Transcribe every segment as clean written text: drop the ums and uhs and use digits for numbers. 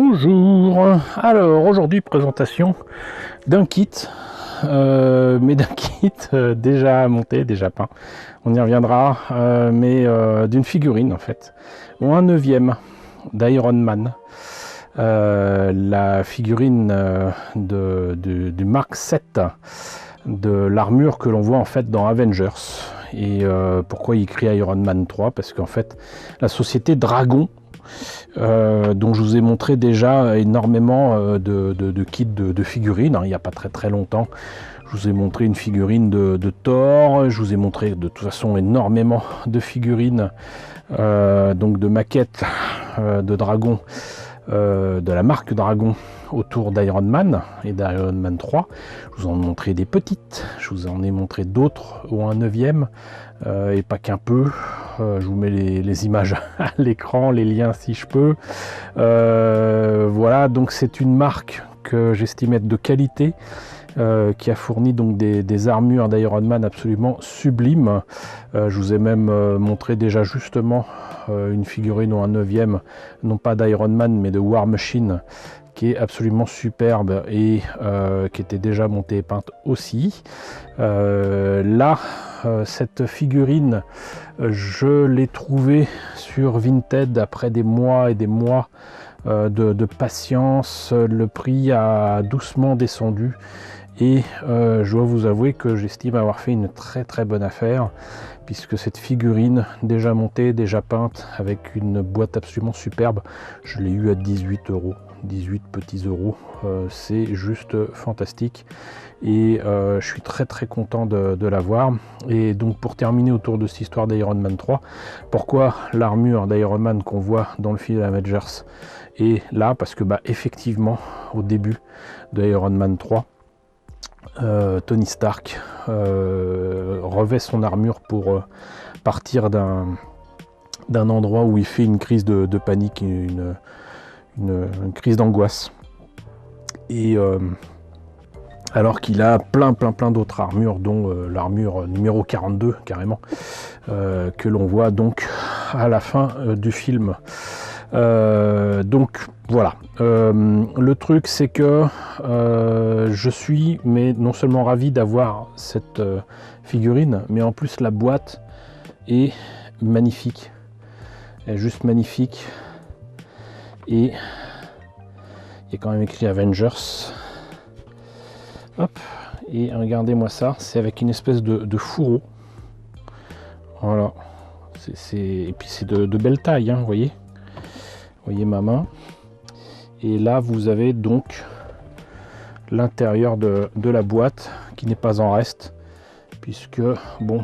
Bonjour. Alors aujourd'hui présentation d'un kit, mais d'un kit déjà monté, déjà peint. On y reviendra, mais d'une figurine en fait, ou un neuvième d'Iron Man. La figurine du Mark 7 de l'armure que l'on voit en fait dans Avengers. Et pourquoi il écrit Iron Man 3? Parce qu'en fait la société Dragon, dont je vous ai montré déjà énormément de kits de figurines, hein, il n'y a pas très longtemps. Je vous ai montré une figurine de Thor, je vous ai montré de toute façon énormément de figurines, donc de maquettes de Dragon, de la marque Dragon autour d'Iron Man et d'Iron Man 3. Je vous en ai montré des petites, je vous en ai montré d'autres ou un neuvième, et pas qu'un peu. Je vous mets les images à l'écran, les liens si je peux. Voilà, donc c'est une marque que j'estime être de qualité, qui a fourni donc des armures d'Iron Man absolument sublimes. Je vous ai même montré déjà justement une figurine ou un neuvième, non pas d'Iron Man mais de War Machine, qui est absolument superbe et qui était déjà montée et peinte aussi. Là, cette figurine, je l'ai trouvée sur Vinted après des mois et des mois de patience. Le prix a doucement descendu et je dois vous avouer que j'estime avoir fait une très bonne affaire, puisque cette figurine déjà montée, déjà peinte, avec une boîte absolument superbe, je l'ai eu à 18 euros. 18 petits euros, c'est juste fantastique et je suis très content de l'avoir. Et donc pour terminer autour de cette histoire d'Iron Man 3, pourquoi l'armure d'Iron Man qu'on voit dans le film Avengers est là? Parce que effectivement au début de Iron Man 3, Tony Stark revêt son armure pour partir d'un endroit où il fait une crise de panique, une crise d'angoisse, et alors qu'il a plein d'autres armures, dont l'armure numéro 42 carrément, que l'on voit donc à la fin du film. Donc voilà, le truc c'est que je suis non seulement ravi d'avoir cette figurine, mais en plus la boîte est magnifique, elle est juste magnifique. Et il y a quand même écrit Avengers. Hop, et regardez-moi ça, c'est avec une espèce de fourreau. Voilà, et puis c'est de belle taille, hein, vous voyez ma main. Et là vous avez donc l'intérieur de la boîte qui n'est pas en reste, puisque bon,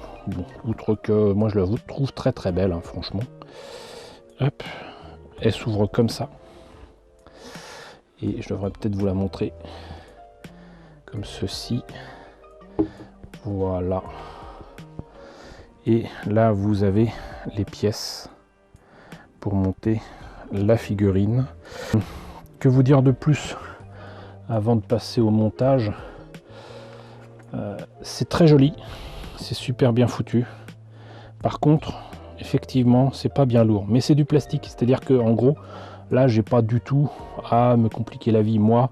outre que moi je la trouve très belle, hein, franchement. Hop, elle s'ouvre comme ça, et je devrais peut-être vous la montrer comme ceci. Voilà, et là vous avez les pièces pour monter la figurine. Que vous dire de plus avant de passer au montage? C'est très joli, c'est super bien foutu. Par contre, effectivement, c'est pas bien lourd, mais c'est du plastique, c'est-à-dire que en gros, là, j'ai pas du tout à me compliquer la vie, moi,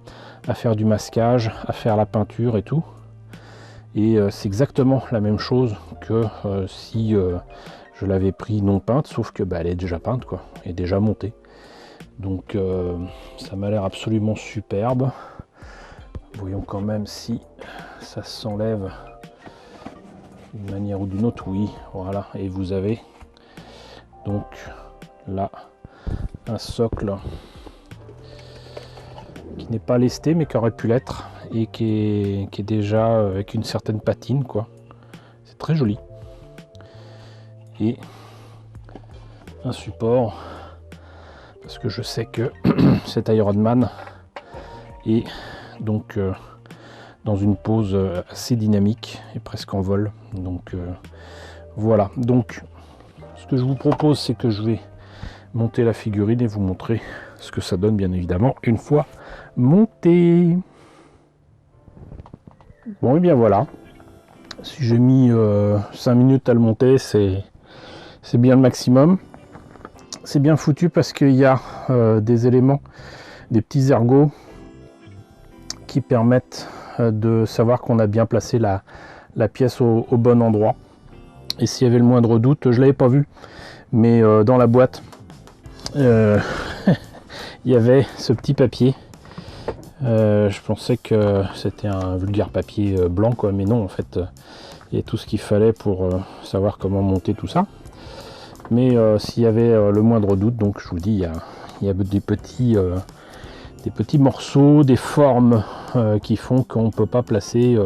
à faire du masquage, à faire la peinture et tout. Et c'est exactement la même chose que si je l'avais pris non peinte, sauf que elle est déjà peinte, quoi, et déjà montée. Donc ça m'a l'air absolument superbe. Voyons quand même si ça s'enlève d'une manière ou d'une autre. Oui, voilà, et vous avez donc là un socle qui n'est pas lesté mais qui aurait pu l'être, et qui est déjà avec une certaine patine, quoi. C'est très joli. Et un support, parce que je sais que cet Iron Man est donc dans une pose assez dynamique et presque en vol. Donc voilà, donc ce que je vous propose, c'est que je vais monter la figurine et vous montrer ce que ça donne, bien évidemment, une fois montée. Bon, et bien voilà, si j'ai mis 5 minutes à le monter, c'est bien le maximum. C'est bien foutu parce qu'il y a des éléments des petits ergots qui permettent de savoir qu'on a bien placé la pièce au bon endroit. Et s'il y avait le moindre doute, je ne l'avais pas vu, mais dans la boîte, il y avait ce petit papier. Je pensais que c'était un vulgaire papier blanc, quoi, mais non, en fait, il y a tout ce qu'il fallait pour savoir comment monter tout ça. Mais s'il y avait le moindre doute, donc je vous dis, il y a des petits morceaux, des formes qui font qu'on ne peut pas placer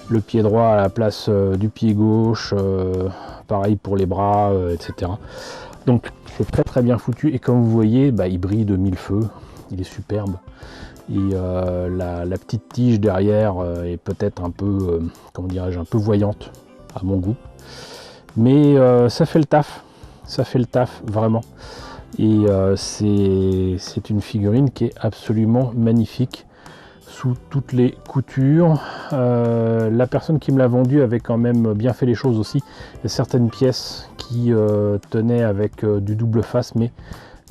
le pied droit à la place du pied gauche, pareil pour les bras, etc. Donc c'est très très bien foutu, et comme vous voyez, il brille de mille feux, il est superbe. Et la petite tige derrière est peut-être un peu, comment dirais-je, un peu voyante à mon goût. Mais ça fait le taf vraiment. Et c'est une figurine qui est absolument magnifique sous toutes les coutures. La personne qui me l'a vendue avait quand même bien fait les choses aussi. Il y a certaines pièces qui tenaient avec du double face, mais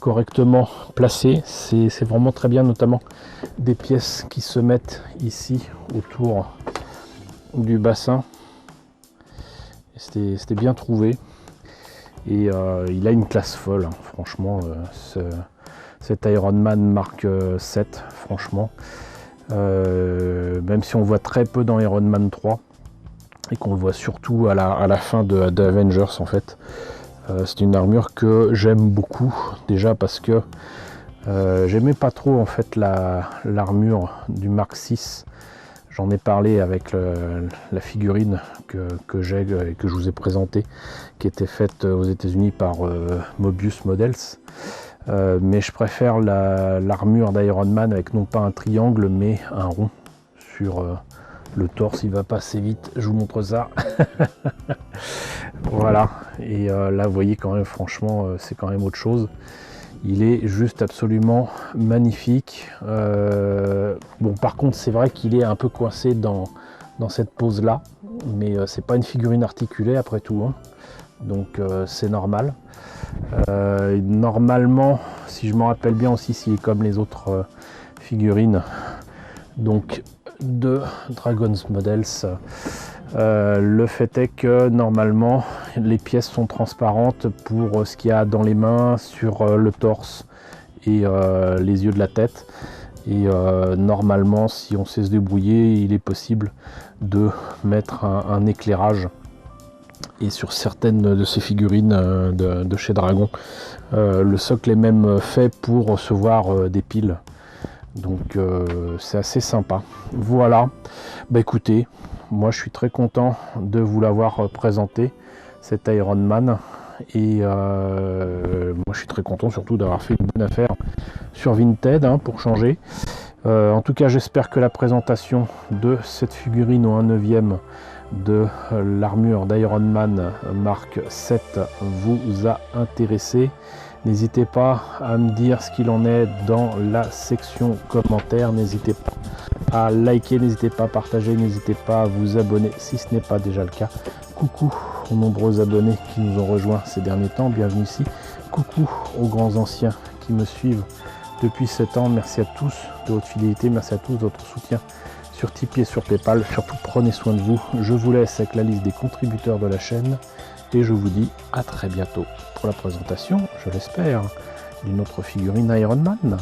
correctement placées. C'est vraiment très bien, notamment des pièces qui se mettent ici autour du bassin. C'était bien trouvé. Et il a une classe folle, hein. Franchement, cet Iron Man Mark 7, franchement. Même si on voit très peu dans Iron Man 3 et qu'on le voit surtout à la fin de Avengers, en fait, c'est une armure que j'aime beaucoup, déjà parce que j'aimais pas trop en fait l'armure du Mark 6. J'en ai parlé avec la figurine que j'ai et que je vous ai présentée, qui était faite aux États-Unis par Mobius Models. Mais je préfère l'armure d'Iron Man avec non pas un triangle mais un rond sur le torse. Il va pas assez vite, je vous montre ça. Voilà, et là vous voyez quand même, franchement, c'est quand même autre chose. Il est juste absolument magnifique. Bon, par contre, c'est vrai qu'il est un peu coincé dans cette pose là, mais c'est pas une figurine articulée après tout, hein. Donc c'est normal. Normalement, si je me rappelle bien aussi, s'il est comme les autres figurines donc de Dragon's Models, le fait est que normalement les pièces sont transparentes pour ce qu'il y a dans les mains, sur le torse et les yeux de la tête. Et normalement, si on sait se débrouiller, il est possible de mettre un éclairage. Et sur certaines de ces figurines de chez Dragon, le socle est même fait pour recevoir des piles. Donc c'est assez sympa. Voilà, écoutez, moi je suis très content de vous l'avoir présenté, cet Iron Man. Et moi je suis très content surtout d'avoir fait une bonne affaire sur Vinted, hein, pour changer. En tout cas, j'espère que la présentation de cette figurine au 1/9 de l'armure d'Iron Man Mark 7 vous a intéressé. N'hésitez pas à me dire ce qu'il en est dans la section commentaires. N'hésitez pas à liker, n'hésitez pas à partager, n'hésitez pas à vous abonner si ce n'est pas déjà le cas. Coucou aux nombreux abonnés qui nous ont rejoints ces derniers temps, bienvenue ici. Coucou aux grands anciens qui me suivent depuis 7 ans. Merci à tous de votre fidélité, merci à tous de votre soutien sur Tipeee et sur Paypal. Surtout prenez soin de vous. Je vous laisse avec la liste des contributeurs de la chaîne et je vous dis à très bientôt pour la présentation, je l'espère, d'une autre figurine Iron Man.